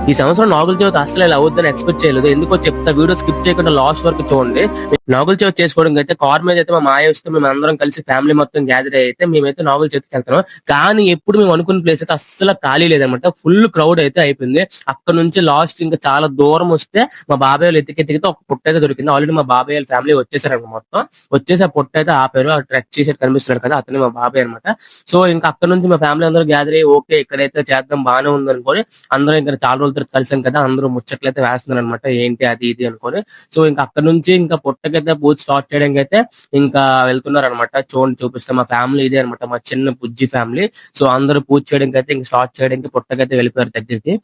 ఈ సంవత్సరం నాగుల చవితి అసలు ఇలా అవుద్దని ఎక్స్పెక్ట్ చేయలేదు. ఎందుకో చెప్తా, వీడియో స్కిప్ చేయకుండా లాస్ట్ వరకు చూడండి. నాగుల చవితి చేసుకోవడం అయితే కార్ మీద అయితే మా మాయ వస్తే మేము అందరం కలిసి ఫ్యామిలీ మొత్తం గ్యాదర్ అయితే మేమైతే నాగుల చవితికి వెళ్తున్నాం. కానీ ఎప్పుడు మేము అనుకున్న ప్లేస్ అయితే అస్సలు ఖాళీ లేదనమాట. ఫుల్ క్రౌడ్ అయితే అయిపోయింది. అక్కడ నుంచి లాస్ట్ ఇంకా చాలా దూరం వస్తే మా బాబాయ్ వాళ్ళు ఎత్తికెత్తికితే ఒక పుట్ట అయితే దొరికింది. ఆల్రెడీ మా బాబాయ్ వాళ్ళ ఫ్యామిలీ వచ్చేసారు మొత్తం. వచ్చేసి ఆ పుట్ట అయితే ఆపారు. ఆ ట్రెక్ చేసి కనిపిస్తున్నాడు కదా, అతను మా బాబాయ్ అనమాట. సో ఇంకా అక్కడ నుంచి మా ఫ్యామిలీ అందరూ గ్యాదర్ అయ్యి ఓకే ఇక్కడైతే చేద్దాం బాగానే ఉంది అనుకోని అందరూ ఇంకా చాలా రోజుల తర్వాత కలిసాం కదా, అందరూ ముచ్చట్లయితే వేస్తున్నారు అనమాట, ఏంటి అది ఇది అనుకోని. సో ఇంకా అక్కడ నుంచి ఇంకా పుట్టకైతే పూజ స్టార్ట్ చేయడానికి అయితే ఇంకా వెళ్తున్నారు అనమాట. చూడండి చూపిస్తాం, మా ఫ్యామిలీ ఇదే అనమాట, మా చిన్న బుజ్జి ఫ్యామిలీ. సో అందరూ పూజ చేయడానికి అయితే ఇంకా స్టార్ట్ చేయడానికి పుట్టకైతే వెళ్ళిపోయారు దగ్గరికి.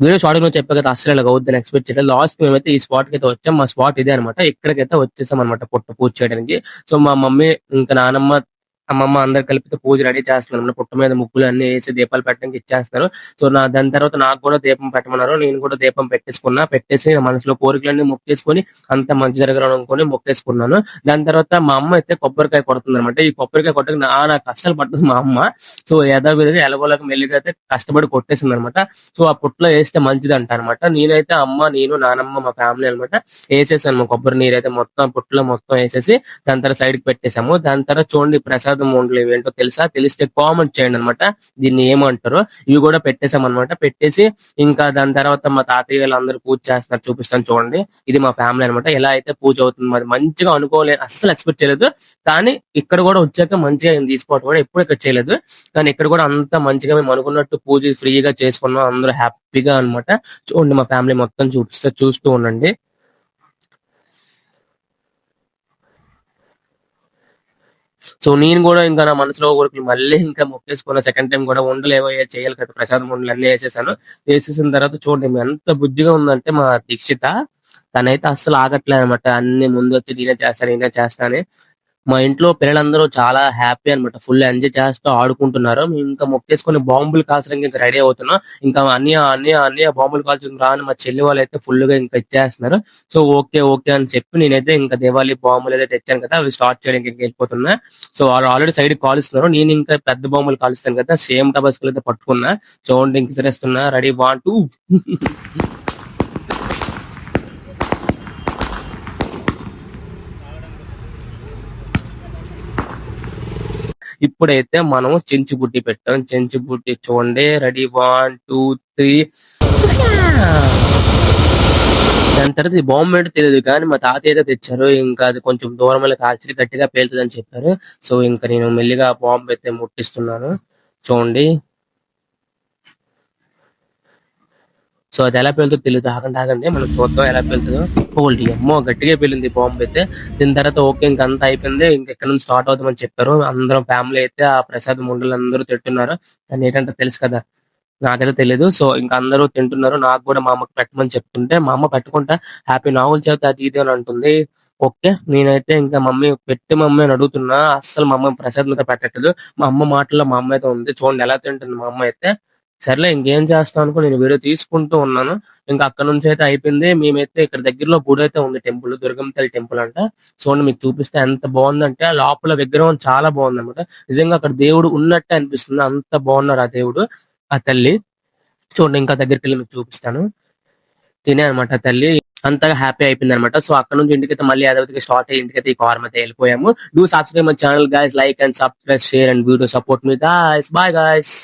వీడియో స్టార్టింగ్ లో చెప్పా కదా అసలు ఇలా అవుద్దని ఎక్స్పెక్ట్ చేయలేదు. లాస్ట్ మేమైతే ఈ స్పాట్ కి అయితే వచ్చాం. మా స్పాట్ ఇదే అనమాట. ఇక్కడికైతే వచ్చేసాం అనమాట పుట్ట పూజ చేయడానికి. సో మా మమ్మీ ఇంకా నానమ్మ అమ్మమ్మ అందరు కలిపితే పూజ రెడీ చేస్తున్నారు అన్నమాట. పుట్ట మీద ముగ్గులు అన్ని వేసి దీపాలు పెట్టడానికి ఇచ్చేస్తారు. సో దాని తర్వాత నాకు కూడా దీపం పెట్టమన్నారు. నేను కూడా దీపం పెట్టేసుకున్నా. పెట్టేసి నా మనసులో కోరికలన్నీ మొక్కేసుకొని అంత మంచి జరగడం అనుకుని మొక్కేసుకున్నాను. దాని తర్వాత మా అమ్మ అయితే కొబ్బరికాయ కొడుతుంది అనమాట. ఈ కొబ్బరికాయ కొట్టక నాకు కష్టాలు పడుతుంది మా అమ్మ. సో యథావిధిగా ఎలగోలకు మెల్లిగా అయితే కష్టపడి కొట్టేసింది అనమాట. సో ఆ పుట్టలో వేస్తే మంచిది అంట అనమాట. నేనైతే అమ్మ, నేను, నానమ్మ, మా ఫ్యామిలీ అనమాట వేసేసాను. మా కొబ్బరి నీరు అయితే మొత్తం పుట్టలో మొత్తం వేసేసి దాని తర్వాత సైడ్ కి పెట్టేసాము. దాని తర్వాత చూడండి ప్రసాదం ఉండలు ఏంటో తెలుసా, తెలిస్తే కామెంట్ చేయండి అనమాట, దీన్ని ఏమంటారో. ఇవి కూడా పెట్టేసాం అనమాట. పెట్టేసి ఇంకా దాని తర్వాత మా తాతయ్య వాళ్ళందరూ పూజ చేస్తున్నారు, చూపిస్తాను చూడండి. ఇది మా ఫ్యామిలీ అనమాట. ఎలా అయితే పూజ అవుతుంది మరి మంచిగా అనుకోలేదు, అస్సలు ఎక్స్పెక్ట్ చేయలేదు. కానీ ఇక్కడ కూడా వచ్చాక మంచిగా అయింది. ఈ స్పాట్ కూడా ఎప్పుడు ఇక్కడ చేయలేదు, కానీ ఇక్కడ కూడా అంత మంచిగా మేము అనుకున్నట్టు పూజ ఫ్రీగా చేసుకున్నాం. అందరూ హ్యాపీగా అనమాట. చూడండి మా ఫ్యామిలీ మొత్తం చూస్తూ ఉండండి. సో నేను కూడా ఇంకా నా మనసులో కోరికలు మళ్ళీ ఇంకా మొక్కేసుకున్న. సెకండ్ టైం కూడా ఉండలు ఏవో చేయాలి కదా, ప్రసాదం ఉండలు అన్ని వేసేసాను. వేసేసిన తర్వాత చూడండి ఎంత బుద్ధిగా ఉందంటే మా దీక్షిత, తనైతే అస్సలు ఆగట్లేదు అనమాట. అన్ని ముందు వచ్చి నేనే చేస్తా అని. మా ఇంట్లో పిల్లలందరూ చాలా హ్యాపీ అనమాట. ఫుల్ ఎంజాయ్ చేస్తూ ఆడుకుంటున్నారు. మేము ఇంకా మొక్కేసుకుని బాంబులు కాల్చడానికి ఇంకా రెడీ అవుతున్నాం. ఇంకా అన్ని బాంబులు కాల్చుకుని రాని మా చెల్లి వాళ్ళు అయితే ఫుల్ గా ఇంకా ఇచ్చేస్తున్నారు. సో ఓకే ఓకే అని చెప్పి నేనైతే ఇంకా దివాళీ బాంబులు అయితే తెచ్చాను కదా, అవి స్టార్ట్ చేయడానికి ఇంకా వెళ్ళిపోతున్నా. సో వాళ్ళు ఆల్రెడీ సైడ్ కాలుస్తున్నారు. నేను ఇంకా పెద్ద బాంబులు కాలుస్తాను కదా, సేమ్ టబాస్కులు అయితే పట్టుకున్నా. చూడండి ఇంక సరేస్తున్నా, రెడీ 1 2. ఇప్పుడైతే మనం చెంచు బుడ్డి పెట్టాం. చెంచు బుడ్డి చూడండి, రెడీ 1 2 3. దాని తర్వాత ఈ బాంబు ఏంటో తెలియదు కానీ మా తాతయ్య అయితే తెచ్చారు. ఇంకా అది కొంచెం దూరం వల్ల కాల్చి గట్టిగా పేలుతుంది అని చెప్పారు. సో ఇంకా నేను మెల్లిగా బాంబు అయితే ముట్టిస్తున్నాను చూడండి. సో అది ఎలా పేలుతుందో తెలియదు. ఆగండి మనం చూద్దాం ఎలా పేలుతుందో. ఓల్డ్ అమ్మో గట్టిగా పేలింది బాంబు అయితే. దీని తర్వాత ఓకే ఇంక అంతా అయిపోయింది, ఇంకెక్కడ నుంచి స్టార్ట్ అవుతామని చెప్పారు. అందరం ఫ్యామిలీ అయితే ఆ ప్రసాద్ ముండలు అందరూ తింటున్నారు. కానీ ఏంటంటే తెలుసు కదా, నాకైతే తెలియదు. సో ఇంకా అందరూ తింటున్నారు. నాకు కూడా మా అమ్మకి పెట్టమని చెప్తుంటే మా అమ్మ పెట్టుకుంటా హ్యాపీ నాగుల చవితి అది ఇది అని అంటుంది. ఓకే నేనైతే ఇంకా మమ్మీ పెట్టి మమ్మీ అని అడుగుతున్నా. అస్సలు మా అమ్మ ప్రసాదం అయితే పెట్టట్లేదు. మా అమ్మ మాటల్లో మా అమ్మ అయితే ఉంది. చూడండి ఎలా తింటుంది మా అమ్మ అయితే. సర్లే ఇంకేం చేస్తాం అనుకో నేను వీడియో తీసుకుంటూ ఉన్నాను. ఇంకా అక్కడ నుంచి అయితే అయిపోయింది. మేమైతే ఇక్కడ దగ్గరలో గుడి అయితే ఉంది, టెంపుల్, దుర్గమ్మ తల్లి టెంపుల్ అంట. చూడండి మీకు చూపిస్తే ఎంత బాగుందంటే, ఆ లోపల విగ్రహం చాలా బాగుంది అనమాట. నిజంగా అక్కడ దేవుడు ఉన్నట్టే అనిపిస్తుంది, అంత బాగున్నారు ఆ దేవుడు ఆ తల్లి. చూడండి ఇంకా దగ్గరికి వెళ్ళి మీకు చూపిస్తాను. తినే అనమాట తల్లి. అంతగా హ్యాపీ అయిపోయింది అనమాట. సో అక్కడ నుంచి ఇంటికైతే మళ్ళీ యథావిధిగా స్టార్ట్ అయ్యి ఇంటికైతే ఈ కార్ అయితే వెళ్ళిపోయాము. Do subscribe my channel guys, like and subscribe, share and video support మీ గైస్. Bye guys.